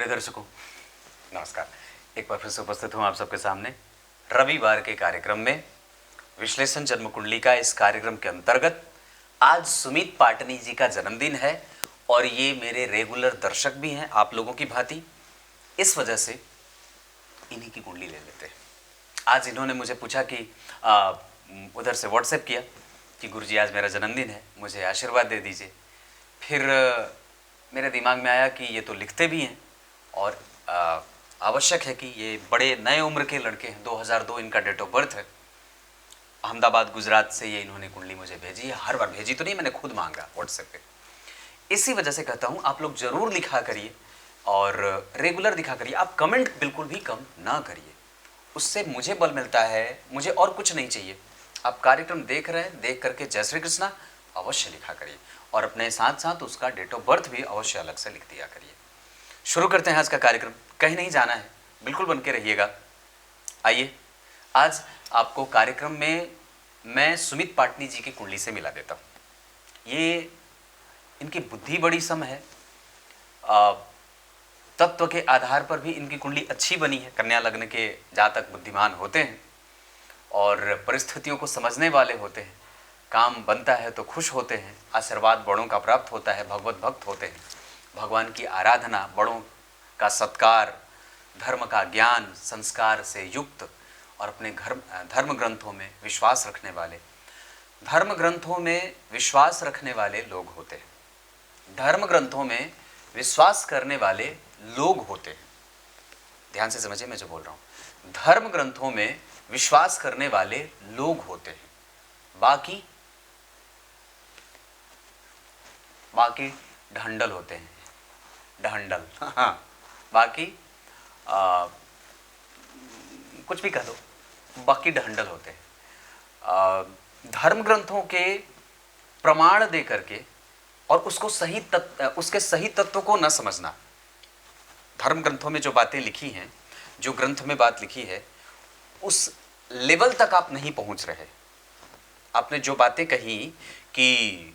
प्रिय दर्शकों, नमस्कार। एक बार फिर से उपस्थित हूँ आप सबके सामने रविवार के कार्यक्रम में। विश्लेषण जन्म कुंडली का इस कार्यक्रम के अंतर्गत आज सुमित पाटनी जी का जन्मदिन है और ये मेरे रेगुलर दर्शक भी हैं आप लोगों की भांति। इस वजह से इन्हीं की कुंडली ले लेते हैं। आज इन्होंने मुझे पूछा कि उधर से व्हाट्सएप किया कि गुरुजी आज मेरा जन्मदिन है, मुझे आशीर्वाद दे दीजिए। फिर मेरे दिमाग में आया कि ये तो लिखते भी हैं और आवश्यक है कि ये बड़े नए उम्र के लड़के हैं, 2002 इनका डेट ऑफ बर्थ है। अहमदाबाद गुजरात से ये इन्होंने कुंडली मुझे भेजी है। हर बार भेजी तो नहीं, मैंने खुद मांगा व्हाट्सएप पे। इसी वजह से कहता हूँ आप लोग जरूर लिखा करिए और रेगुलर दिखा करिए। आप कमेंट बिल्कुल भी कम ना करिए, उससे मुझे बल मिलता है, मुझे और कुछ नहीं चाहिए। आप कार्यक्रम देख रहे हैं, देख करके जय श्री कृष्णा अवश्य लिखा करिए और अपने साथ साथ उसका डेट ऑफ बर्थ भी अवश्य अलग से लिख दिया करिए। शुरू करते हैं आज का कार्यक्रम। कहीं नहीं जाना है, बिल्कुल बन के रहिएगा। आइए आज आपको कार्यक्रम में मैं सुमित पाटनी जी की कुंडली से मिला देता हूँ। ये इनकी बुद्धि बड़ी सम है, तत्व के आधार पर भी इनकी कुंडली अच्छी बनी है। कन्या लग्न के जातक बुद्धिमान होते हैं और परिस्थितियों को समझने वाले होते हैं। काम बनता है तो खुश होते हैं, आशीर्वाद बड़ों का प्राप्त होता है, भगवत भक्त होते हैं। भगवान की आराधना, बड़ों का सत्कार, धर्म का ज्ञान, संस्कार से युक्त और अपने धर्म ग्रंथों में विश्वास रखने वाले, धर्म ग्रंथों में विश्वास रखने वाले लोग होते हैं। धर्म ग्रंथों में विश्वास करने वाले लोग होते हैं। ध्यान से समझिए मैं जो बोल रहा हूँ। धर्म ग्रंथों में विश्वास करने वाले लोग होते हैं। बाकी ढंडल होते हैं, ढंडल। हाँ, बाकी कुछ भी कह दो, बाकी ढंडल होते हैं। धर्म ग्रंथों के प्रमाण दे करके और उसको उसके सही तत्व को न समझना। धर्म ग्रंथों में जो बातें लिखी हैं, जो ग्रंथ में बात लिखी है, उस लेवल तक आप नहीं पहुंच रहे। आपने जो बातें कही कि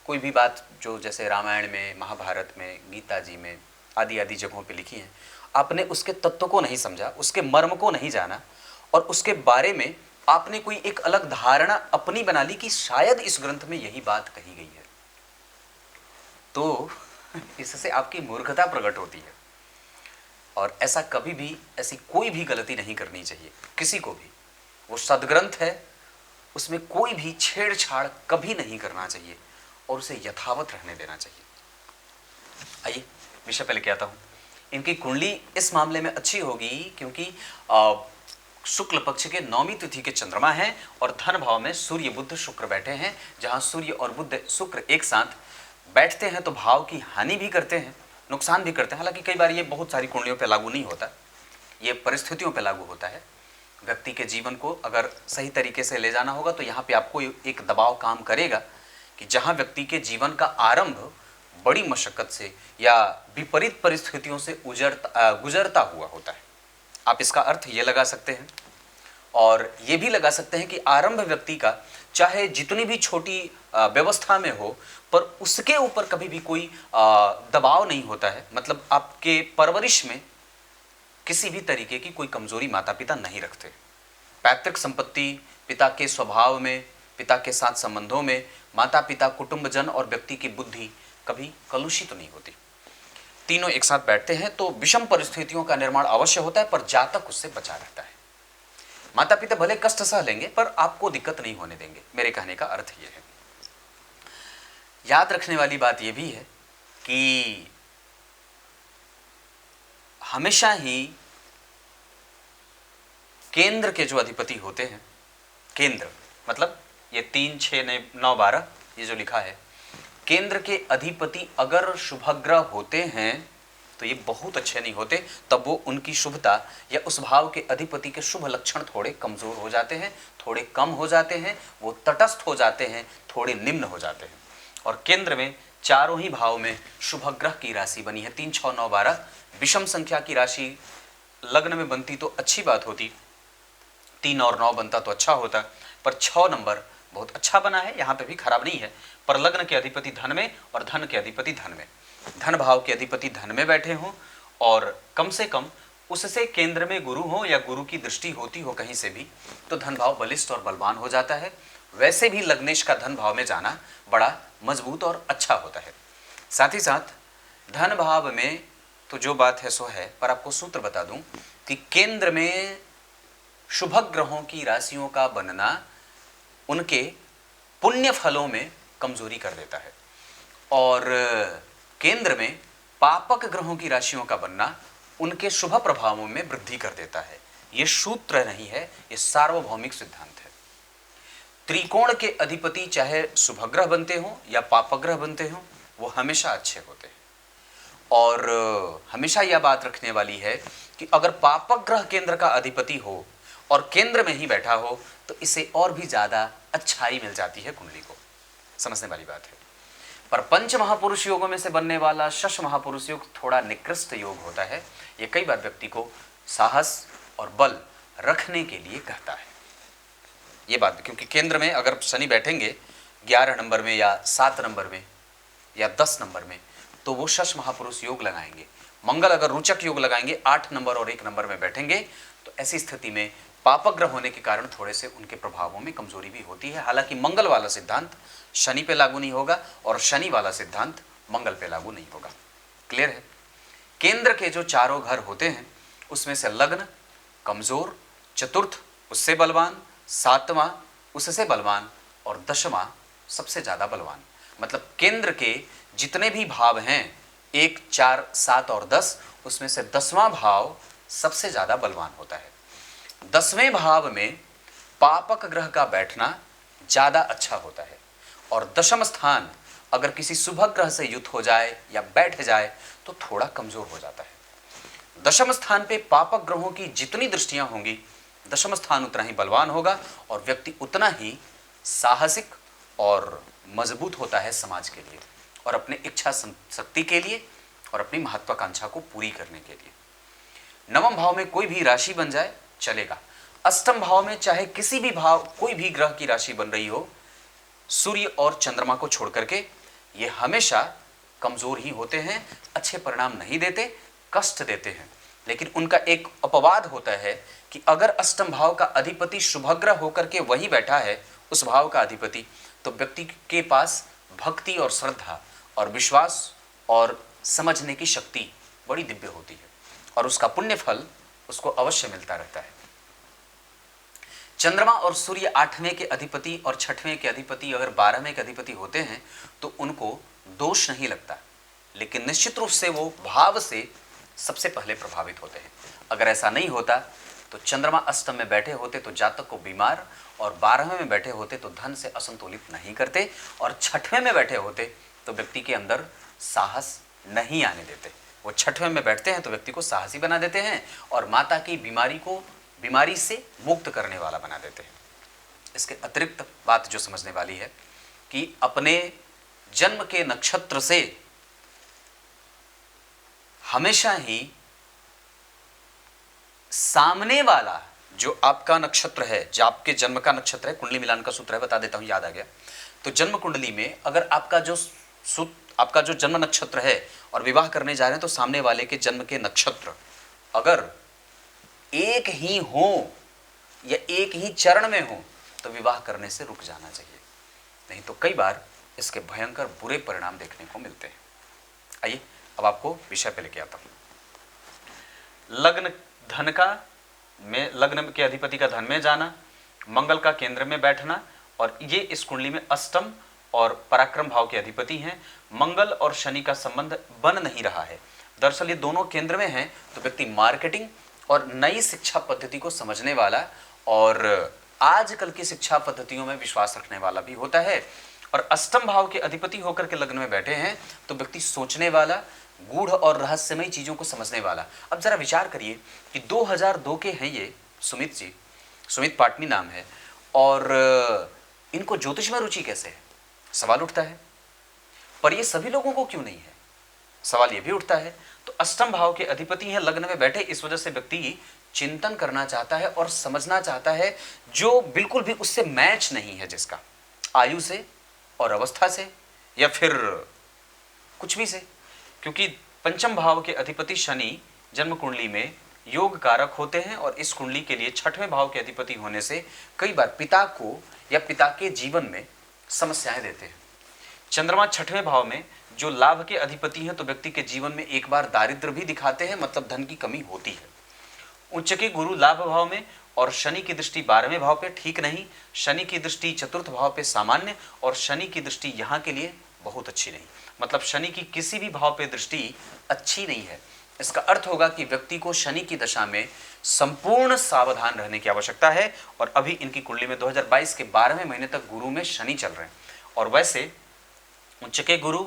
कोई भी बात जो जैसे रामायण में, महाभारत में, गीता जी में आदि आदि जगहों पे लिखी है, आपने उसके तत्व को नहीं समझा, उसके मर्म को नहीं जाना और उसके बारे में आपने कोई एक अलग धारणा अपनी बना ली कि शायद इस ग्रंथ में यही बात कही गई है। तो इससे आपकी मूर्खता प्रकट होती है और ऐसा कभी भी, ऐसी कोई भी गलती नहीं करनी चाहिए किसी को भी। वो सदग्रंथ है, उसमें कोई भी छेड़छाड़ कभी नहीं करना चाहिए और उसे यथावत रहने देना चाहिए। आइए विषय पे लेके आता हूं। इनकी कुंडली इस मामले में अच्छी होगी क्योंकि शुक्ल पक्ष के 9वीं तिथि के चंद्रमा हैं और धन भाव में सूर्य बुध शुक्र बैठे हैं। जहां सूर्य और बुध शुक्र एक साथ बैठते हैं तो भाव की हानि भी करते हैं, नुकसान भी करते हैं। हालांकि कई बार ये बहुत सारी कुंडलियों पर लागू नहीं होता, ये परिस्थितियों पर लागू होता है। व्यक्ति के जीवन को अगर सही तरीके से ले जाना होगा तो यहाँ पे आपको एक दबाव काम करेगा कि जहाँ व्यक्ति के जीवन का आरंभ बड़ी मशक्कत से या विपरीत परिस्थितियों से गुजरता हुआ होता है। आप इसका अर्थ ये लगा सकते हैं और ये भी लगा सकते हैं कि आरंभ व्यक्ति का चाहे जितनी भी छोटी व्यवस्था में हो, पर उसके ऊपर कभी भी कोई दबाव नहीं होता है। मतलब आपके परवरिश में किसी भी तरीके की कोई कमजोरी माता पिता नहीं रखते। पैतृक संपत्ति, पिता के स्वभाव में, पिता के साथ संबंधों में, माता पिता, कुटुंबजन और व्यक्ति की बुद्धि कभी कलुषित नहीं होती। तीनों एक साथ बैठते हैं तो विषम परिस्थितियों का निर्माण अवश्य होता है, पर जातक उससे बचा रहता है। माता पिता भले कष्ट सह लेंगे पर आपको दिक्कत नहीं होने देंगे। मेरे कहने का अर्थ यह है। याद रखने वाली बात यह भी है कि हमेशा ही केंद्र के जो अधिपति होते हैं, केंद्र मतलब ये 3, 6, 9, 12 ये जो लिखा है, केंद्र के अधिपति अगर शुभग्रह होते हैं तो ये बहुत अच्छे नहीं होते। तब वो उनकी शुभता या उस भाव के अधिपति के शुभ लक्षण थोड़े कमजोर हो जाते हैं, थोड़े कम हो जाते हैं, वो तटस्थ हो जाते हैं, थोड़े निम्न हो जाते हैं। और केंद्र में चारों ही भाव में शुभग्रह की राशि बनी है, 3, 6, 9, 12। विषम संख्या की राशि लग्न में बनती तो अच्छी बात होती, 3 और 9 बनता तो अच्छा होता, पर 6 नंबर बहुत अच्छा बना है, यहाँ पे भी खराब नहीं है। पर लग्न के अधिपति धन में और धन के अधिपति धन में, धन भाव के अधिपति धन में बैठे हों और कम से कम उससे केंद्र में गुरु हो या गुरु की दृष्टि होती हो कहीं से भी, तो धन भाव बलिष्ठ और बलवान हो जाता है। वैसे भी लग्नेश का धन भाव में जाना बड़ा मजबूत और अच्छा होता है। साथ ही साथ धन भाव में तो जो बात है सो है, पर आपको सूत्र बता दूं कि केंद्र में शुभ ग्रहों की राशियों का बनना उनके पुण्य फलों में कमजोरी कर देता है, और केंद्र में पापक ग्रहों की राशियों का बनना उनके शुभ प्रभावों में वृद्धि कर देता है। यह सूत्र नहीं है, यह सार्वभौमिक सिद्धांत है। त्रिकोण के अधिपति चाहे शुभ ग्रह बनते हो या पापक ग्रह बनते हो, वो हमेशा अच्छे होते हैं। और हमेशा यह बात रखने वाली है कि अगर पापक ग्रह केंद्र का अधिपति हो और केंद्र में ही बैठा हो तो इसे और भी ज्यादा अच्छाई मिल जाती है कुंडली को। समझने वाली बात है। पर पंच महापुरुष योगों में से बनने वाला शश महापुरुष योग थोड़ा निकृष्ट योग होता है। यह कई बार व्यक्ति को साहस और बल रखने के लिए कहता है। ये बात, क्योंकि केंद्र में अगर शनि बैठेंगे 11 नंबर में या 7 नंबर में या 10 नंबर में, तो वो शश महापुरुष योग लगाएंगे। मंगल अगर रोचक योग लगाएंगे 8 नंबर और 1 नंबर में बैठेंगे, तो ऐसी स्थिति में पापक ग्रह होने के कारण थोड़े से उनके प्रभावों में कमजोरी भी होती है। हालांकि मंगल वाला सिद्धांत शनि पे लागू नहीं होगा और शनि वाला सिद्धांत मंगल पे लागू नहीं होगा। क्लियर है। केंद्र के जो चारों घर होते हैं उसमें से लग्न कमजोर, चतुर्थ उससे बलवान, सातवां उससे बलवान और दशवां सबसे ज्यादा बलवान। मतलब केंद्र के जितने भी भाव हैं 1, 4, 7 और 10, उसमें से 10वां भाव सबसे ज्यादा बलवान होता है। 10वें भाव में पापक ग्रह का बैठना ज्यादा अच्छा होता है और दशम स्थान अगर किसी शुभ ग्रह से युत हो जाए या बैठ जाए तो थोड़ा कमजोर हो जाता है। दशम स्थान पे पापक ग्रहों की जितनी दृष्टियां होंगी, दशम स्थान उतना ही बलवान होगा और व्यक्ति उतना ही साहसिक और मजबूत होता है समाज के लिए और अपने इच्छा शक्ति के लिए और अपनी महत्वाकांक्षा को पूरी करने के लिए। नवम भाव में कोई भी राशि बन जाए चलेगा। अष्टम भाव में चाहे किसी भी भाव कोई भी ग्रह की राशि बन रही हो, सूर्य और चंद्रमा को छोड़ करके, ये हमेशा कमजोर ही होते हैं, अच्छे परिणाम नहीं देते, कष्ट देते हैं। लेकिन उनका एक अपवाद होता है कि अगर अष्टम भाव का अधिपति शुभ ग्रह होकर के वहीं बैठा है, उस भाव का अधिपति, तो व्यक्ति के पास भक्ति और श्रद्धा और विश्वास और समझने की शक्ति बड़ी दिव्य होती है और उसका पुण्य फल उसको अवश्य मिलता रहता है। चंद्रमा और सूर्य 8वें के अधिपति और 6वें के अधिपति अगर 12वें के अधिपति होते हैं तो उनको दोष नहीं लगता, लेकिन निश्चित रूप से वो भाव से सबसे पहले प्रभावित होते हैं। अगर ऐसा नहीं होता तो चंद्रमा अष्टम में बैठे होते तो जातक को बीमार, और 12वें में बैठे होते तो धन से असंतुलित नहीं करते, और 6वें में बैठे होते तो व्यक्ति के अंदर साहस नहीं आने देते। वो 6वें में बैठते हैं तो व्यक्ति को साहसी बना देते हैं और माता की बीमारी से मुक्त करने वाला बना देते हैं। इसके अतिरिक्त बात जो समझने वाली है कि अपने जन्म के नक्षत्र से हमेशा ही सामने वाला जो आपका नक्षत्र है, जो आपके जन्म का नक्षत्र है, कुंडली मिलान का सूत्र है, बता देता हूं, याद आ गया। तो जन्म कुंडली में अगर आपका जो जन्म नक्षत्र है और विवाह करने जा रहे हैं तो सामने वाले के जन्म के नक्षत्र अगर एक ही हो या एक ही चरण में हो तो विवाह करने से रुक जाना चाहिए, नहीं तो कई बार इसके भयंकर बुरे परिणाम देखने को मिलते हैं। आइए अब आपको विषय पे लेके आता हूं। लग्न धन का में लग्न के अधिपति का धन में जाना, मंगल का केंद्र में बैठना, और ये इस कुंडली में अष्टम और पराक्रम भाव के अधिपति हैं। मंगल और शनि का संबंध बन नहीं रहा है। दरअसल ये दोनों केंद्र में हैं तो व्यक्ति मार्केटिंग और नई शिक्षा पद्धति को समझने वाला और आजकल की शिक्षा पद्धतियों में विश्वास रखने वाला भी होता है। और अष्टम भाव के अधिपति होकर के लग्न में बैठे हैं तो व्यक्ति सोचने वाला, गूढ़ और रहस्यमय चीजों को समझने वाला। अब जरा विचार करिए कि 2002 के हैं ये सुमित जी, सुमित पाटनी नाम है, और इनको ज्योतिष में रुचि कैसे है, सवाल उठता है। पर ये सभी लोगों को क्यों नहीं है, सवाल ये भी उठता है। तो अष्टम भाव के अधिपति हैं लग्न में बैठे, इस वजह से व्यक्ति चिंतन करना चाहता है और समझना चाहता है जो बिल्कुल भी उससे मैच नहीं है, जिसका आयु से और अवस्था से या फिर कुछ भी से, क्योंकि पंचम भाव के अधिपति शनि जन्म कुंडली में योग कारक होते हैं और इस कुंडली के लिए छठवें भाव के अधिपति होने से कई बार पिता को या पिता के जीवन में समस्याएं देते हैं। चंद्रमा छठवें भाव में जो लाभ के अधिपति हैं तो व्यक्ति के जीवन में एक बार दारिद्र्य भी दिखाते हैं, मतलब धन की कमी होती है। उच्च के गुरु लाभ भाव में और शनि की दृष्टि 12वें भाव पे ठीक नहीं, शनि की दृष्टि चतुर्थ भाव पे सामान्य और शनि की दृष्टि यहाँ के लिए बहुत अच्छी नहीं, मतलब शनि की किसी भी भाव पे दृष्टि अच्छी नहीं है। इसका अर्थ होगा कि व्यक्ति को शनि की दशा में संपूर्ण सावधान रहने की आवश्यकता है। और अभी इनकी कुंडली में 2022 के 12वें महीने तक गुरु में शनि चल रहे हैं। और वैसे उच्च के गुरु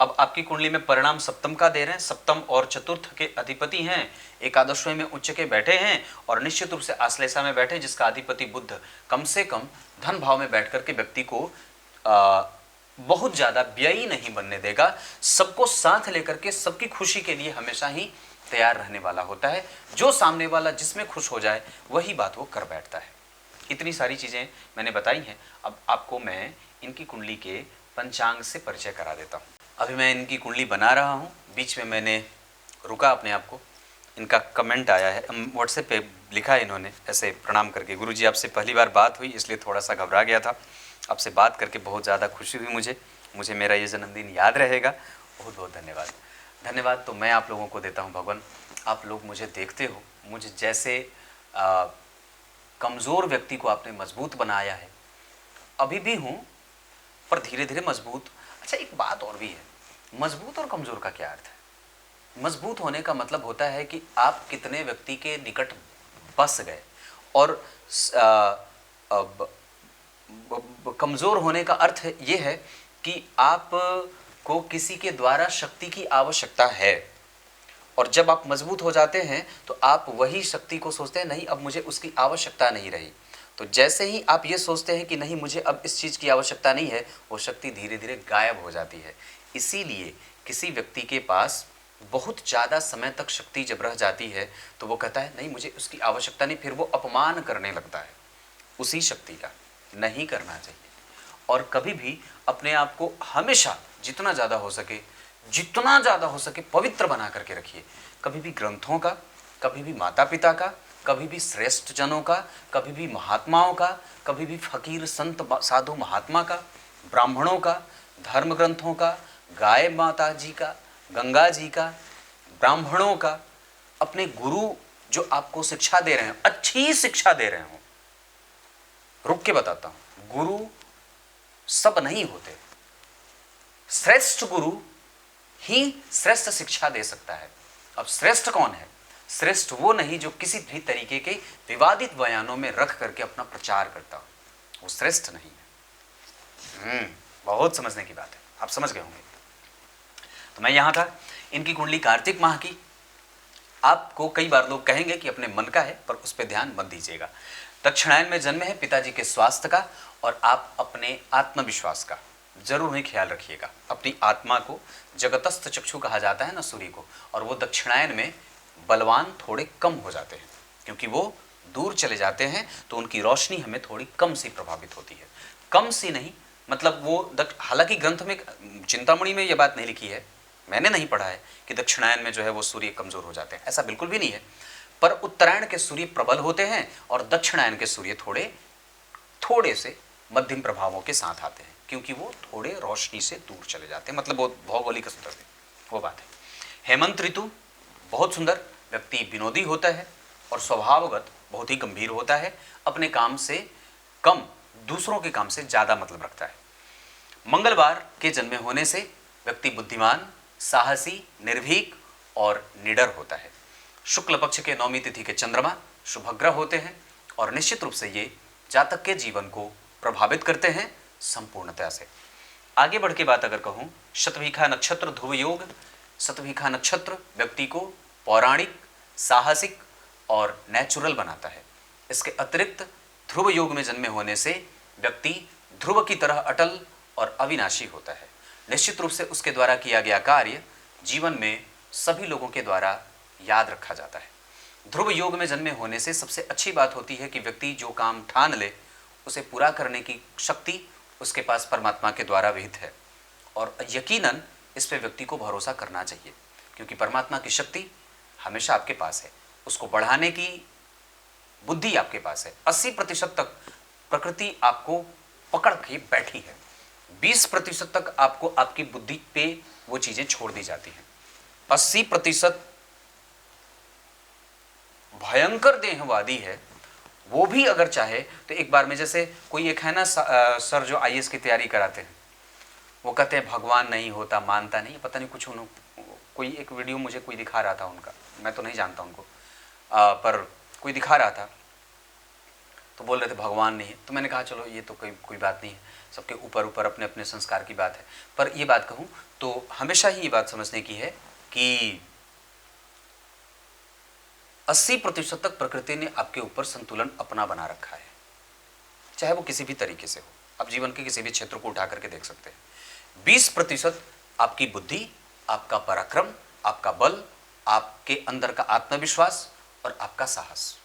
अब आपकी कुंडली में परिणाम सप्तम का दे रहे हैं, सप्तम और चतुर्थ के अधिपति हैं, एकादशवें में उच्च के बैठे हैं और निश्चित रूप से आश्लेषा में बैठे जिसका अधिपति बुध कम से कम धन भाव में बैठ करके व्यक्ति को बहुत ज़्यादा व्ययी नहीं बनने देगा, सबको साथ लेकर के सबकी खुशी के लिए हमेशा ही तैयार रहने वाला होता है। जो सामने वाला जिसमें खुश हो जाए वही बात वो कर बैठता है। इतनी सारी चीज़ें मैंने बताई हैं। अब आपको मैं इनकी कुंडली के पंचांग से परिचय करा देता हूँ। अभी मैं इनकी कुंडली बना रहा हूँ, बीच में मैंने रुका अपने आप को, इनका कमेंट आया है व्हाट्सएप पे, लिखा है इन्होंने ऐसे प्रणाम करके, गुरुजी आपसे पहली बार बात हुई इसलिए थोड़ा सा घबरा गया था, आपसे बात करके बहुत ज़्यादा खुशी हुई मुझे मेरा ये जन्मदिन याद रहेगा। बहुत बहुत धन्यवाद। धन्यवाद तो मैं आप लोगों को देता हूँ भगवान, आप लोग मुझे देखते हो, मुझे जैसे कमज़ोर व्यक्ति को आपने मजबूत बनाया है, अभी भी हूँ पर धीरे धीरे मजबूत। अच्छा एक बात और भी है, मजबूत और कमज़ोर का क्या अर्थ है? मजबूत होने का मतलब होता है कि आप कितने व्यक्ति के निकट बस गए, और कमज़ोर होने का अर्थ ये है कि आप को किसी के द्वारा शक्ति की आवश्यकता है, और जब आप मजबूत हो जाते हैं तो आप वही शक्ति को सोचते हैं नहीं अब मुझे उसकी आवश्यकता नहीं रही। तो जैसे ही आप ये सोचते हैं कि नहीं मुझे अब इस चीज़ की आवश्यकता नहीं है, वो शक्ति धीरे धीरे गायब हो जाती है। इसीलिए किसी व्यक्ति के पास बहुत ज़्यादा समय तक शक्ति जब रह जाती है तो वो कहता है नहीं मुझे उसकी आवश्यकता नहीं, फिर वो अपमान करने लगता है उसी शक्ति का। नहीं करना चाहिए। और कभी भी अपने आप को हमेशा जितना ज़्यादा हो सके पवित्र बना करके रखिए। कभी भी ग्रंथों का, कभी भी माता पिता का, कभी भी श्रेष्ठ जनों का, कभी भी महात्माओं का, कभी भी फकीर संत साधु महात्मा का, ब्राह्मणों का, धर्म ग्रंथों का, गाय माता जी का, गंगा जी का, ब्राह्मणों का, अपने गुरु जो आपको शिक्षा दे रहे हैं, अच्छी शिक्षा दे रहे हो, रुक के बताता हूं, गुरु सब नहीं होते, श्रेष्ठ गुरु ही श्रेष्ठ शिक्षा दे सकता है। अब श्रेष्ठ कौन है? श्रेष्ठ वो नहीं जो किसी भी तरीके के विवादित बयानों में रख करके अपना प्रचार करता हो, वो श्रेष्ठ नहीं है। बहुत समझने की बात है, आप समझ गए होंगे। तो मैं यहां था, इनकी कुंडली कार्तिक माह की। आपको कई बार लोग कहेंगे कि अपने मन का है, पर उस पर ध्यान मत दीजिएगा। दक्षिणायन में जन्म है, पिताजी के स्वास्थ्य का और आप अपने आत्मविश्वास का जरूर ही ख्याल रखिएगा। अपनी आत्मा को जगतस्थ चक्षु कहा जाता है ना सूर्य को, और वो दक्षिणायन में बलवान थोड़े कम हो जाते हैं क्योंकि वो दूर चले जाते हैं, तो उनकी रोशनी हमें थोड़ी कम सी प्रभावित होती है। कम सी नहीं, मतलब वो हालांकि ग्रंथ में चिंतामणि में ये बात नहीं लिखी है, मैंने नहीं पढ़ा है कि दक्षिणायन में जो है वो सूर्य कमजोर हो जाते हैं, ऐसा बिल्कुल भी नहीं है। पर उत्तरायण के सूर्य प्रबल होते हैं और दक्षिणायन के सूर्य थोड़े से मध्यम प्रभावों के साथ आते हैं क्योंकि वो थोड़े रोशनी से दूर चले जाते हैं, मतलब वो भौगोलिक स्तर से वो बात है। हेमंत ऋतु बहुत सुंदर, व्यक्ति विनोदी होता है और स्वभावगत बहुत ही गंभीर होता है, अपने काम से कम दूसरों के काम से ज़्यादा मतलब रखता है। मंगलवार के जन्मे होने से व्यक्ति बुद्धिमान, साहसी, निर्भीक और निडर होता है। शुक्ल पक्ष के नौमी तिथि के चंद्रमा शुभग्रह होते हैं और निश्चित रूप से ये जातक के जीवन को प्रभावित करते हैं संपूर्णता से। आगे बढ़ के बात अगर कहूँ, शतभिखा नक्षत्र ध्रुव योग। शतभिखा नक्षत्र व्यक्ति को पौराणिक, साहसिक और नेचुरल बनाता है। इसके अतिरिक्त ध्रुव योग में जन्मे होने से व्यक्ति ध्रुव की तरह अटल और अविनाशी होता है। निश्चित रूप से उसके द्वारा किया गया कार्य जीवन में सभी लोगों के द्वारा याद रखा जाता है। ध्रुव योग में जन्मे होने से सबसे अच्छी बात होती है कि व्यक्ति जो काम ठान ले उसे पूरा करने की शक्ति उसके पास परमात्मा के द्वारा विहित है, और यकीनन इस पे व्यक्ति को भरोसा करना चाहिए क्योंकि परमात्मा की शक्ति हमेशा आपके पास है, उसको बढ़ाने की बुद्धि आपके पास है। 80% तक प्रकृति आपको पकड़ के बैठी है, 20% तक आपको आपकी बुद्धि पे वो चीजें छोड़ दी जाती हैं। 80% भयंकर देहवादी है, वो भी अगर चाहे तो एक बार में, जैसे कोई एक है ना सर जो आईएएस की तैयारी कराते हैं, वो कहते हैं भगवान नहीं होता, मानता नहीं, पता नहीं कुछ कोई एक वीडियो मुझे कोई दिखा रहा था उनका, मैं तो नहीं जानता उनको, पर कोई दिखा रहा था तो बोल रहे थे भगवान नहीं है। तो मैंने कहा चलो ये तो कोई बात नहीं है, सबके ऊपर ऊपर अपने अपने संस्कार की बात है। पर ये बात कहूँ तो हमेशा ही ये बात समझने की है कि 80% तक प्रकृति ने आपके ऊपर संतुलन अपना बना रखा है, चाहे वो किसी भी तरीके से हो। आप जीवन के किसी भी क्षेत्र को उठा करके देख सकते हैं। 20% आपकी बुद्धि, आपका पराक्रम, आपका बल, आपके अंदर का आत्मविश्वास और आपका साहस,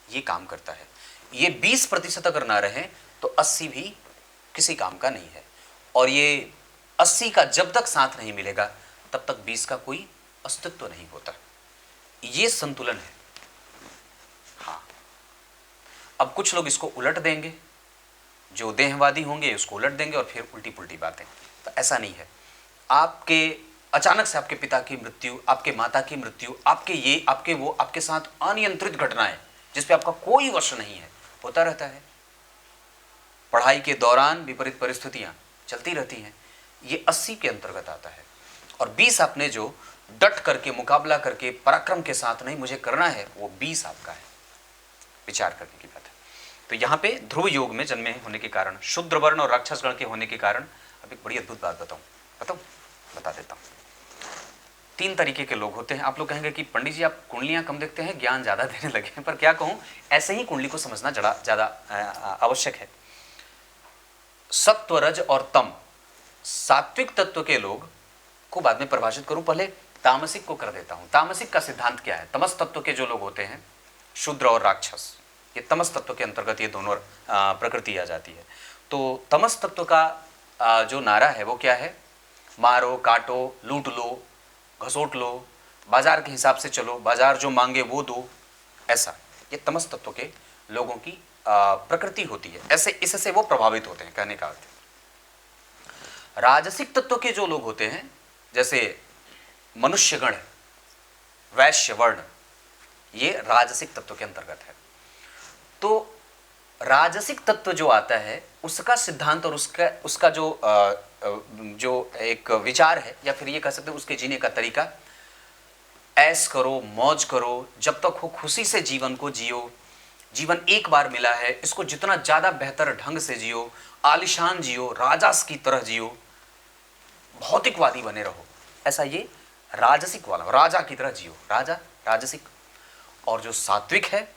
ये काम करता है। ये 20% अगर ना रहे तो 80 भी किसी काम का नहीं है। और ये 80 का जब तक साथ नहीं मिलेगा तब तक 20 का कोई अस्तित्व नहीं होता। ये संतुलन है। हाँ, अब कुछ लोग इसको उलट देंगे, जो देहवादी होंगे उसको उलट देंगे और फिर उल्टी पुल्टी बातें। तो ऐसा नहीं है। आपके अचानक से आपके पिता की मृत्यु, आपके माता की मृत्यु, आपके ये, आपके वो, आपके साथ अनियंत्रित घटनाएं जिसपे आपका कोई वश नहीं है, होता रहता है। पढ़ाई के दौरान विपरीत परिस्थितियां चलती रहती हैं। ये 80 के अंतर्गत आता है। और 20 आपने जो डट करके, मुकाबला करके, पराक्रम के साथ नहीं मुझे करना है, वो 20 आपका है। विचार करने की बात है। तो यहाँ पे ध्रुव योग में जन्मे होने के कारण, शूद्र वर्ण और राक्षस गण के होने के कारण, अब एक बड़ी अद्भुत बात बता देता हूँ। 3 तरीके के लोग होते हैं। आप लोग कहेंगे कि पंडित जी आप कुंडलियां कम देखते हैं, ज्ञान ज्यादा देने लगे हैं, पर क्या कहूं, ऐसे ही कुंडली को समझना ज्यादा आवश्यक है। सत्व, रज और तम, सात्विक तत्व के लोग को बाद में परिभाषित करूं, पहले तामसिक को कर देता हूं। तामसिक का सिद्धांत क्या है? तमस तत्व के जो लोग होते हैं, शूद्र और राक्षस, ये तमस तत्व के अंतर्गत ये दोनों प्रकृति आ जाती है। तो तमस तत्व का जो नारा है वो क्या है? मारो, काटो, लूट लो, घसोट लो, बाजार के हिसाब से चलो, बाजार जो मांगे वो दो, ऐसा ये तमस तत्व के लोगों की प्रकृति होती है। ऐसे इससे वो प्रभावित होते हैं, कहने का अर्थ। राजसिक तत्व के जो लोग होते हैं, जैसे मनुष्यगण, वैश्य वर्ण, ये राजसिक तत्व के अंतर्गत है। तो राजसिक तत्व जो आता है उसका सिद्धांत और उसका जो एक विचार है, या फिर ये कह सकते हैं उसके जीने का तरीका, ऐश करो, मौज करो, जब तक हो खुशी से जीवन को जियो, जीवन एक बार मिला है, इसको जितना ज्यादा बेहतर ढंग से जियो, आलिशान जियो, राजास की तरह जियो, भौतिकवादी बने रहो, ऐसा ये राजसिक वाला, राजा की तरह जियो, राजा राजसिक। और जो सात्विक है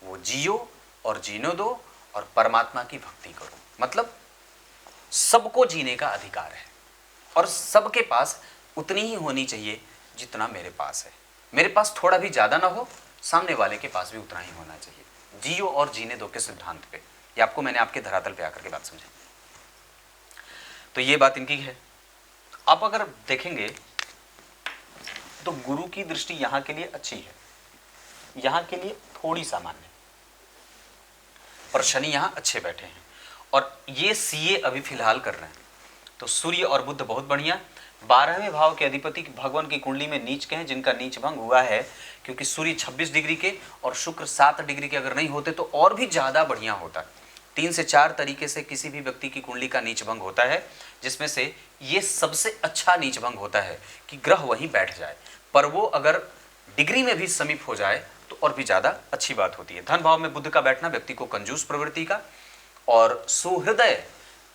वो जियो और जीने दो और परमात्मा की भक्ति करो। मतलब सबको जीने का अधिकार है और सबके पास उतनी ही होनी चाहिए जितना मेरे पास है। मेरे पास थोड़ा भी ज्यादा ना हो, सामने वाले के पास भी उतना ही होना चाहिए। जियो और जीने दो के सिद्धांत पे, ये आपको मैंने आपके धरातल पे आकर के बात समझाई। तो ये बात इनकी है। आप अगर देखेंगे तो गुरु की दृष्टि यहां के लिए अच्छी है, यहां के लिए थोड़ी सामान्य, पर शनि यहां अच्छे बैठे हैं और ये सीए अभी फिलहाल कर रहे हैं। तो सूर्य और बुध बहुत बढ़िया। 12वें भाव के अधिपति भगवान की कुंडली में नीच के हैं, जिनका नीच भंग हुआ है, क्योंकि सूर्य 26 डिग्री के और शुक्र 7 डिग्री के अगर नहीं होते तो और भी ज्यादा बढ़िया होता। 3 से 4 तरीके से किसी भी व्यक्ति की कुंडली का नीच भंग होता है, जिसमें से ये सबसे अच्छा नीच भंग होता है कि ग्रह वहीं बैठ जाए। पर वो अगर डिग्री में भी समीप हो जाए तो और भी ज्यादा अच्छी बात होती है। धन भाव में बुध का बैठना व्यक्ति को कंजूस प्रवृत्ति का और सुहृदय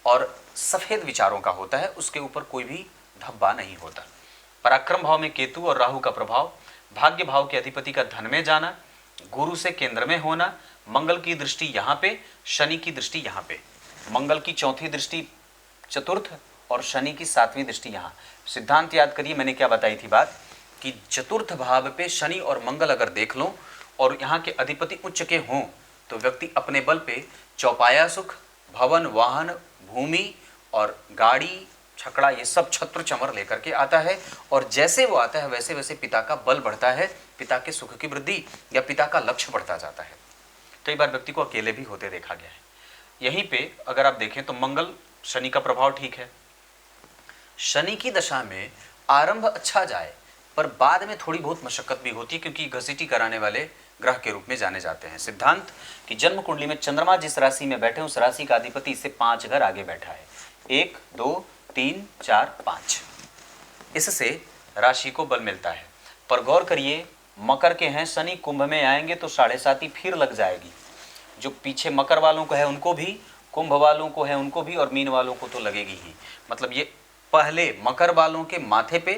और सफेद विचारों का होता है, उसके ऊपर कोई भी धब्बा नहीं होता। पराक्रम भाव में केतु और राहु का प्रभाव, भाग्य भाव के अधिपति का धन में जाना, गुरु से केंद्र में होना, मंगल की दृष्टि यहाँ पे, शनि की दृष्टि यहाँ पे, मंगल की चौथी दृष्टि चतुर्थ और शनि की 7वीं दृष्टि यहाँ। सिद्धांत याद करिए, मैंने क्या बताई थी बात कि चतुर्थ भाव पे शनि और मंगल अगर देख लो और यहाँ के अधिपति उच्च के हों तो व्यक्ति अपने बल पे चौपाया सुख, भवन, वाहन, भूमि और गाड़ी, छकड़ा, ये सब छत्र चमर लेकर के आता है। और जैसे वो आता है वैसे वैसे पिता का बल बढ़ता है, पिता के सुख की वृद्धि या पिता का लक्ष्य बढ़ता जाता है। कई बार व्यक्ति को अकेले भी होते देखा गया है। यहीं पे अगर आप देखें तो मंगल, शनि का प्रभाव ठीक है। शनि की दशा में आरंभ अच्छा जाए पर बाद में थोड़ी बहुत मशक्कत भी होती है, क्योंकि घसीटी कराने वाले ग्रह के रूप में जाने जाते हैं। सिद्धांत कि जन्म कुंडली में चंद्रमा जिस राशि में बैठे उस राशि का अधिपति इससे 5 घर आगे बैठा है, 1 2 3 4 5, इससे राशि को बल मिलता है। पर गौर करिए, मकर के हैं शनि, कुंभ में आएंगे तो 7.5 फिर लग जाएगी। जो पीछे मकर वालों को है उनको भी, कुंभ वालों को है उनको भी, और मीन वालों को तो लगेगी ही। मतलब ये पहले मकर वालों के माथे पे,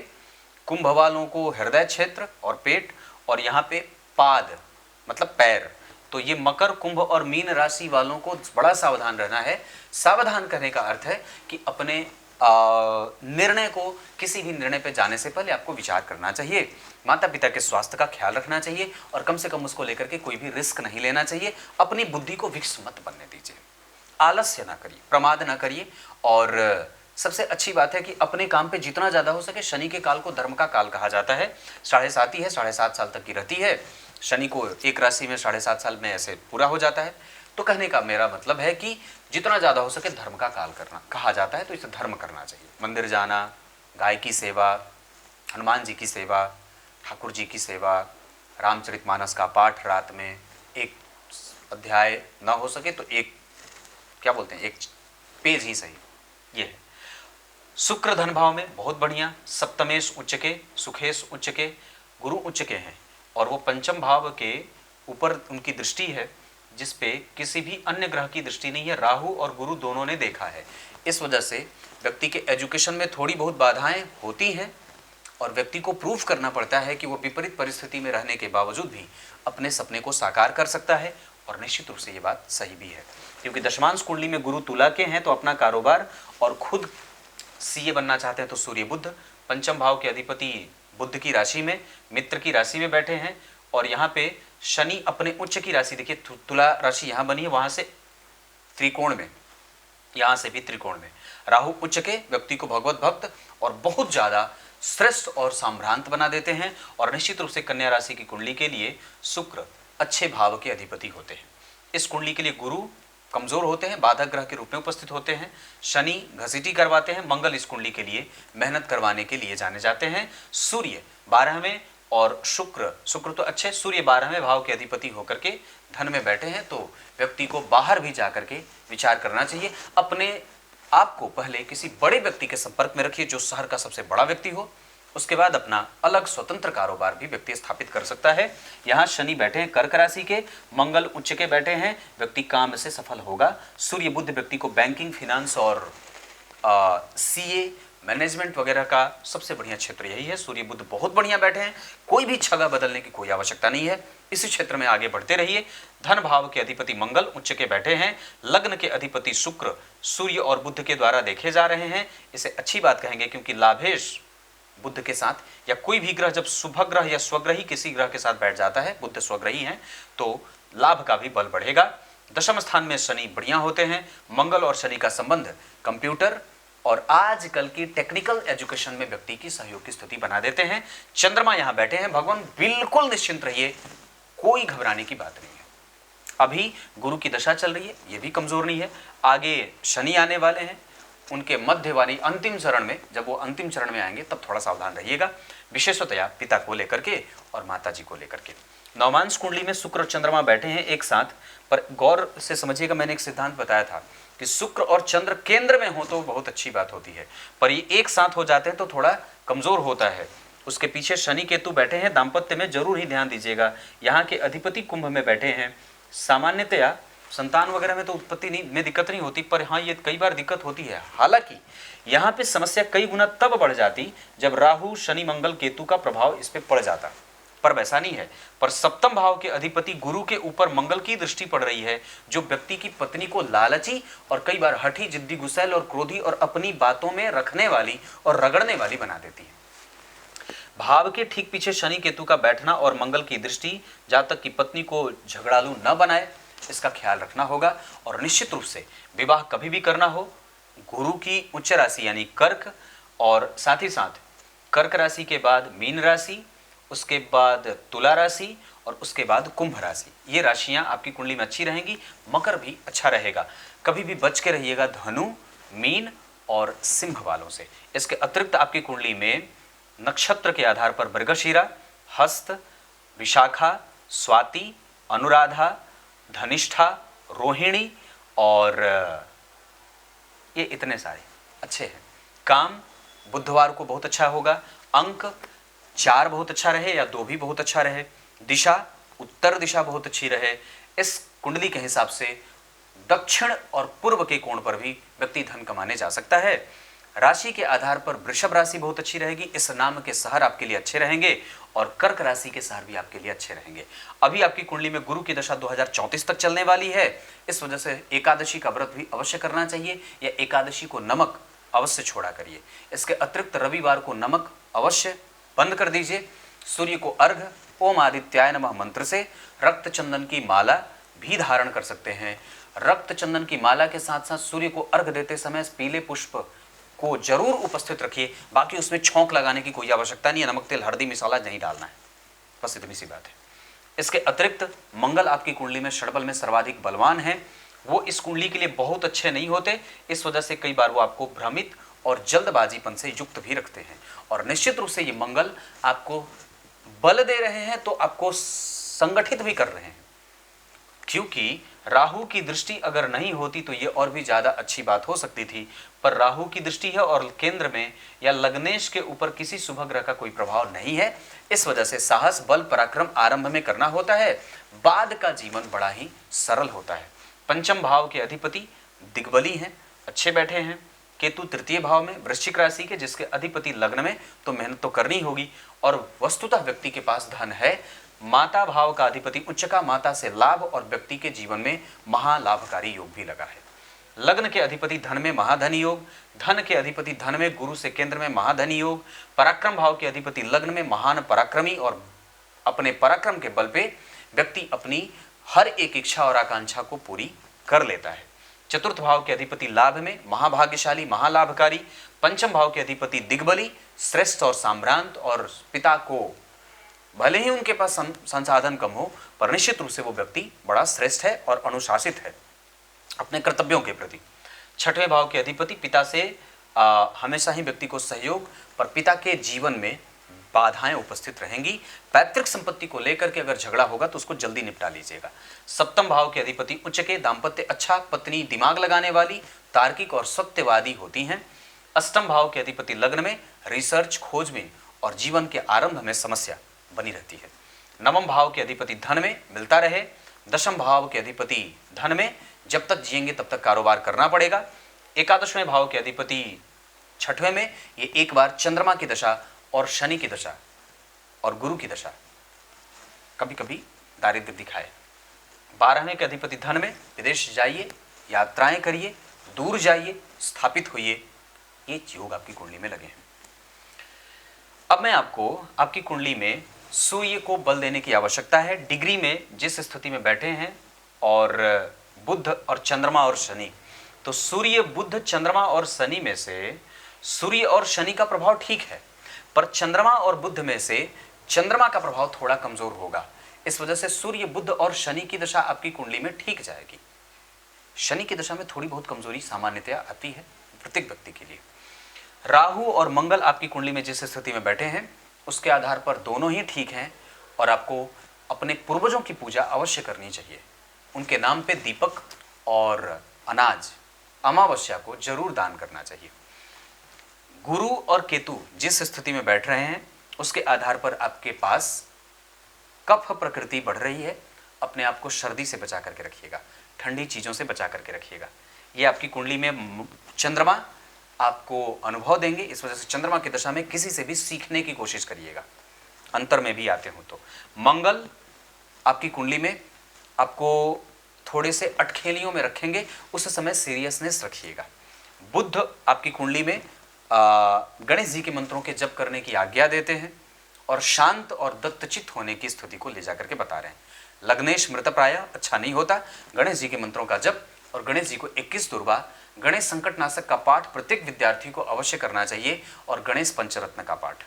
कुंभ वालों को हृदय क्षेत्र और पेट, और यहाँ पे पाद मतलब पैर। तो ये मकर, कुंभ और मीन राशि वालों को बड़ा सावधान रहना है। सावधान करने का अर्थ है कि अपने निर्णय को, किसी भी निर्णय पे जाने से पहले आपको विचार करना चाहिए, माता पिता के स्वास्थ्य का ख्याल रखना चाहिए, और कम से कम उसको लेकर के कोई भी रिस्क नहीं लेना चाहिए। अपनी बुद्धि को विक्स मत बनने दीजिए, आलस्य ना करिए, प्रमाद ना करिए। और सबसे अच्छी बात है कि अपने काम पे जितना ज़्यादा हो सके, शनि के काल को धर्म का काल कहा जाता है। 7.5 ही है, 7.5 साल तक की रहती है। शनि को एक राशि में 7.5 साल में ऐसे पूरा हो जाता है। तो कहने का मेरा मतलब है कि जितना ज़्यादा हो सके धर्म का काल करना कहा जाता है, तो इसे धर्म करना चाहिए। मंदिर जाना, गाय की सेवा, हनुमान जी की सेवा, ठाकुर जी की सेवा, रामचरितमानस का पाठ रात में एक अध्याय ना हो सके तो एक, क्या बोलते हैं, एक पेज ही सही, ये है। शुक्र धन भाव में बहुत बढ़िया, सप्तमेश उच्च के, सुखेश उच्च के, गुरु उच्च के हैं, और वो पंचम भाव के ऊपर उनकी दृष्टि है, जिस पे किसी भी अन्य ग्रह की दृष्टि नहीं है। राहु और गुरु दोनों ने देखा है। इस वजह से व्यक्ति के एजुकेशन में थोड़ी बहुत बाधाएं होती हैं, और व्यक्ति को प्रूफ करना पड़ता है कि वो विपरीत परिस्थिति में रहने के बावजूद भी अपने सपने को साकार कर सकता है। और निश्चित रूप से ये बात सही भी है, क्योंकि दशमांश कुंडली में गुरु तुला के हैं, तो अपना कारोबार और खुद सीए बनना चाहते हैं तो सूर्य बुध, पंचम भाव के अधिपति बुध की राशि में, मित्र की राशि में बैठे हैं। और यहाँ पे शनि अपने उच्च की राशि, देखिए तुला राशि यहाँ बनी है, वहां से त्रिकोण में, यहाँ से भी त्रिकोण में। राहु उच्च के व्यक्ति को भगवत भक्त और बहुत ज्यादा श्रेष्ठ और साम्रांत बना देते हैं। और निश्चित रूप से कन्या राशि की कुंडली के लिए शुक्र अच्छे भाव के अधिपति होते हैं। इस कुंडली के लिए गुरु कमजोर होते हैं, बाधक ग्रह के रूप में उपस्थित होते हैं। शनि घसीटी करवाते हैं। मंगल इस कुंडली के लिए मेहनत करवाने के लिए जाने जाते हैं। सूर्य 12वें और शुक्र तो अच्छे, सूर्य 12वें भाव के अधिपति होकर के धन में बैठे हैं। तो व्यक्ति को बाहर भी जाकर के विचार करना चाहिए। अपने आप को पहले किसी बड़े व्यक्ति के संपर्क में रखिए, जो शहर का सबसे बड़ा व्यक्ति हो। उसके बाद अपना अलग स्वतंत्र कारोबार भी व्यक्ति स्थापित कर सकता है। यहाँ शनि बैठे हैं कर्क राशि के, मंगल उच्च के बैठे हैं, व्यक्ति काम से सफल होगा। सूर्य बुध व्यक्ति को बैंकिंग, फिनांस और सीए, मैनेजमेंट वगैरह का सबसे बढ़िया क्षेत्र यही है। सूर्य बुध बहुत बढ़िया बैठे हैं, कोई भी छगा बदलने की कोई आवश्यकता नहीं है। इसी क्षेत्र में आगे बढ़ते रहिए। धन भाव के अधिपति मंगल उच्च के बैठे हैं। लग्न के अधिपति शुक्र सूर्य और बुध के द्वारा देखे जा रहे हैं। इसे अच्छी बात कहेंगे, क्योंकि लाभेश बुध के साथ, या कोई भी ग्रह जब शुभ ग्रह या स्वग्रही किसी ग्रह के साथ बैठ जाता है, बुध स्वग्रही हैं, तो लाभ का भी बल बढ़ेगा। दशम स्थान में शनि बढ़िया होते हैं। मंगल और शनि का संबंध कंप्यूटर और आजकल की टेक्निकल एजुकेशन में व्यक्ति की सहयोग की स्थिति बना देते हैं। चंद्रमा यहां बैठे हैं। भगवान बिल्कुल निश्चिंत रहिए, कोई घबराने की बात नहीं है। अभी गुरु की दशा चल रही है, ये भी कमजोर नहीं है। आगे शनि आने वाले हैं, उनके मध्य वाली अंतिम चरण में, जब वो अंतिम चरण में आएंगे तब थोड़ा सावधान रहिएगा, विशेषतया पिता को लेकर के और माता जी को लेकर के। नवमांश कुंडली में शुक्र और चंद्रमा बैठे हैं एक साथ, पर गौर से समझिएगा, मैंने एक सिद्धांत बताया था कि शुक्र और चंद्र केंद्र में हो तो बहुत अच्छी बात होती है, पर ये एक साथ हो जाते हैं तो थोड़ा कमजोर होता है। उसके पीछे शनि केतु बैठे हैं। दाम्पत्य में जरूर ही ध्यान दीजिएगा। यहाँ के अधिपति कुंभ में बैठे हैं। सामान्यतया संतान वगैरह में तो उत्पत्ति नहीं में दिक्कत नहीं होती, पर हाँ ये कई बार दिक्कत होती है। हालांकि यहाँ पे समस्या कई गुना तब बढ़ जाती जब राहु शनि मंगल केतु का प्रभाव इस पे पड़ जाता, पर वैसा नहीं है। पर सप्तम भाव के अधिपति गुरु के ऊपर मंगल की दृष्टि पड़ रही है, जो व्यक्ति की पत्नी को लालची और कई बार हठी, जिद्दी, गुस्सैल और क्रोधी और अपनी बातों में रखने वाली और रगड़ने वाली बना देती है। भाव के ठीक पीछे शनि केतु का बैठना और मंगल की दृष्टि, जब तक कि पत्नी को झगड़ालू न बनाए, इसका ख्याल रखना होगा। और निश्चित रूप से विवाह कभी भी करना हो गुरु की उच्च राशि यानी कर्क, और साथ ही साथ कर्क राशि के बाद मीन राशि, उसके बाद तुला राशि और उसके बाद कुंभ राशि। ये राशियां आपकी कुंडली में अच्छी रहेंगी। मकर भी अच्छा रहेगा। कभी भी बच के रहिएगा धनु, मीन और सिंह वालों से। इसके अतिरिक्त आपकी कुंडली में नक्षत्र के आधार पर मृगशिरा, हस्त, विशाखा, स्वाति, अनुराधा, धनिष्ठा, रोहिणी और ये इतने सारे अच्छे हैं। काम बुधवार को बहुत अच्छा होगा। अंक 4 बहुत अच्छा रहे या 2 भी बहुत अच्छा रहे। दिशा उत्तर दिशा बहुत अच्छी रहे। इस कुंडली के हिसाब से दक्षिण और पूर्व के कोण पर भी व्यक्ति धन कमाने जा सकता है। राशि के आधार पर वृषभ राशि बहुत अच्छी रहेगी। इस नाम के शहर आपके लिए अच्छे रहेंगे और कर्क राशि के शहर भी आपके लिए अच्छे रहेंगे। अभी आपकी कुंडली में गुरु की दशा 2034 तक चलने वाली है। इस वजह से एकादशी का व्रत भी अवश्य करना चाहिए या एकादशी को नमक अवश्य छोड़ा करिए। इसके अतिरिक्त रविवार को नमक अवश्य बंद कर दीजिए। सूर्य को अर्घ ओम आदित्याय नमः मंत्र से रक्त चंदन की माला भी धारण कर सकते हैं। रक्त चंदन की माला के साथ साथ सूर्य को अर्घ देते समय पीले पुष्प को जरूर उपस्थित रखिए। बाकी उसमें छौंक लगाने की कोई आवश्यकता नहीं है। नमक, तेल, हल्दी, मसाला नहीं डालना है, बस इतनी सी बात है। इसके अतिरिक्त मंगल आपकी कुंडली में षडबल में सर्वाधिक बलवान है। वो इस कुंडली के लिए बहुत अच्छे नहीं होते। इस वजह से कई बार वो आपको भ्रमित और जल्दबाजीपन से युक्त भी रखते हैं। और निश्चित रूप से ये मंगल आपको बल दे रहे हैं तो आपको संगठित भी कर रहे हैं, क्योंकि राहु की दृष्टि अगर नहीं होती तो ये और भी ज्यादा अच्छी बात हो सकती थी। पर राहु की दृष्टि है और केंद्र में या लग्नेश के ऊपर किसी शुभ ग्रह का कोई प्रभाव नहीं है। इस वजह से साहस, बल, पराक्रम आरंभ में करना होता है, बाद का जीवन बड़ा ही सरल होता है। पंचम भाव के अधिपति दिग्बली हैं, अच्छे बैठे हैं। केतु तृतीय भाव में वृश्चिक राशि के, जिसके अधिपति लग्न में, तो मेहनत तो करनी होगी। और वस्तुतः व्यक्ति के पास धन है। माता भाव का अधिपति उच्च का, माता से लाभ और व्यक्ति के जीवन में महालाभकारी योग भी लगा है। लग्न के अधिपति धन में महाधनी योग, धन के अधिपति धन में गुरु से केंद्र में महाधनी योग, पराक्रम भाव के अधिपति लग्न में महान पराक्रमी, और अपने पराक्रम के बल पे व्यक्ति अपनी हर एक इच्छा और आकांक्षा को पूरी कर लेता है। चतुर्थ भाव के अधिपति लाभ में महाभाग्यशाली, महालाभकारी। पंचम भाव के अधिपति दिग्बली, श्रेष्ठ और साम्रांत, और पिता को भले ही उनके पास संसाधन कम हो पर निश्चित रूप से वो व्यक्ति बड़ा श्रेष्ठ है और अनुशासित है अपने कर्तव्यों के प्रति। छठवें भाव के अधिपति पिता से हमेशा ही व्यक्ति को सहयोग, पर पिता के जीवन में बाधाएं उपस्थित रहेंगी। पैतृक संपत्ति को लेकर के अगर झगड़ा होगा तो उसको जल्दी निपटा लीजिएगा। सप्तम भाव के अधिपति उच्च के, दाम्पत्य अच्छा, पत्नी दिमाग लगाने वाली, तार्किक और सत्यवादी होती हैं। अष्टम भाव के अधिपति लग्न में रिसर्च, खोज में और जीवन के आरंभ में समस्या बनी रहती है। नवम भाव के अधिपति धन में मिलता रहे। दशम भाव के अधिपति धन में जब तक जिएंगे तब तक कारोबार करना पड़ेगा। एकादशवें भाव के अधिपति छठवें में, ये एक बार चंद्रमा की दशा और शनि की दशा और गुरु की दशा कभी कभी दारिद्र्य दिखाए। 12वें के अधिपति धन में, विदेश जाइए, यात्राएं करिए, दूर जाइए, स्थापित होइए, ये योग आपकी कुंडली में लगे हैं। अब मैं आपको आपकी कुंडली में सूर्य को बल देने की आवश्यकता है। डिग्री में जिस स्थिति में बैठे हैं और बुध और चंद्रमा और शनि, तो सूर्य, बुध, चंद्रमा और शनि में से सूर्य और शनि का प्रभाव ठीक है, पर चंद्रमा और बुध में से चंद्रमा का प्रभाव थोड़ा कमजोर होगा। इस वजह से सूर्य, बुध और शनि की दशा आपकी कुंडली में ठीक जाएगी। शनि की दशा में थोड़ी बहुत कमजोरी सामान्यतया आती है प्रत्येक व्यक्ति के लिए। राहु और मंगल आपकी कुंडली में जिस स्थिति में बैठे हैं उसके आधार पर दोनों ही ठीक हैं और आपको अपने पूर्वजों की पूजा अवश्य करनी चाहिए। उनके नाम पे दीपक और अनाज अमावस्या को जरूर दान करना चाहिए। गुरु और केतु जिस स्थिति में बैठ रहे हैं उसके आधार पर आपके पास कफ प्रकृति बढ़ रही है। अपने आप को सर्दी से बचा करके रखिएगा, ठंडी चीज़ों से बचा करके रखिएगा। ये आपकी कुंडली में चंद्रमा आपको अनुभव देंगे। इस वजह से चंद्रमा की दशा में किसी से भी सीखने की कोशिश करिएगा, अंतर में भी आते हो तो। मंगल आपकी कुंडली में आपको थोड़े से अटखेलियों में रखेंगे, उस समय सीरियसनेस रखिएगा। बुध आपकी कुंडली में गणेश जी के मंत्रों के जप करने की आज्ञा देते हैं और शांत और दत्तचित्त होने की स्थिति को ले जाकर के बता रहे हैं। लग्नेश मृतप्राय अच्छा नहीं होता, गणेश जी के मंत्रों का जप और गणेश जी को 21 दुर्वा गणेश संकटनाशक का पाठ प्रत्येक विद्यार्थी को अवश्य करना चाहिए, और गणेश पंचरत्न का पाठ।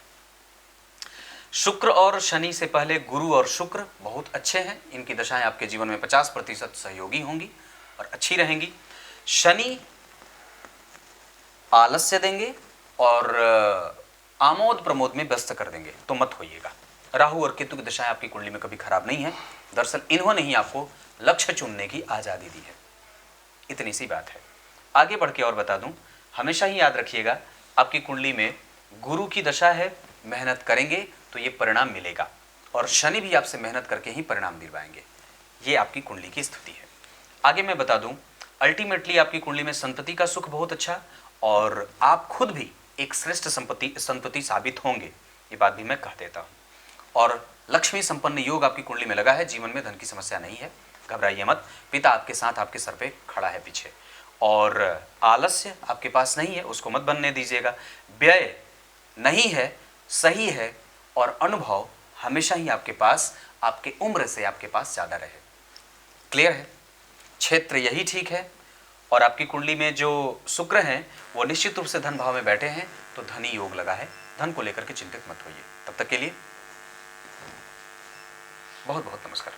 शुक्र और शनि से पहले गुरु और शुक्र बहुत अच्छे हैं, इनकी दशाएं आपके जीवन में 50% सहयोगी होंगी और अच्छी रहेंगी। शनि आलस्य देंगे और आमोद प्रमोद में व्यस्त कर देंगे, तो मत होइएगा। राहु और केतु की दशाएं आपकी कुंडली में कभी खराब नहीं है, दरअसल इन्होंने ही आपको लक्ष्य चुनने की आजादी दी है, इतनी सी बात है। आगे बढ़ के और बता दूं, हमेशा ही याद रखिएगा आपकी कुंडली में गुरु की दशा है, मेहनत करेंगे तो ये परिणाम मिलेगा, और शनि भी आपसे मेहनत करके ही परिणाम दिलवाएंगे। ये आपकी कुंडली की स्थिति है। आगे मैं बता दूं, अल्टीमेटली आपकी कुंडली में संतति का सुख बहुत अच्छा, और आप खुद भी एक श्रेष्ठ संपत्ति साबित होंगे, ये बात भी मैं कह देता हूं। और लक्ष्मी संपन्न योग आपकी कुंडली में लगा है, जीवन में धन की समस्या नहीं है, घबराइए मत, पिता आपके साथ आपके सर पे खड़ा है पीछे। और आलस्य आपके पास नहीं है, उसको मत बनने दीजिएगा। व्यय नहीं है, सही है, और अनुभव हमेशा ही आपके पास, आपके उम्र से आपके पास ज्यादा रहे। क्लियर है? क्षेत्र यही ठीक है। और आपकी कुंडली में जो शुक्र हैं वो निश्चित रूप से धन भाव में बैठे हैं, तो धनी योग लगा है, धन को लेकर के चिंतित मत होइए। तब तक के लिए बहुत बहुत नमस्कार।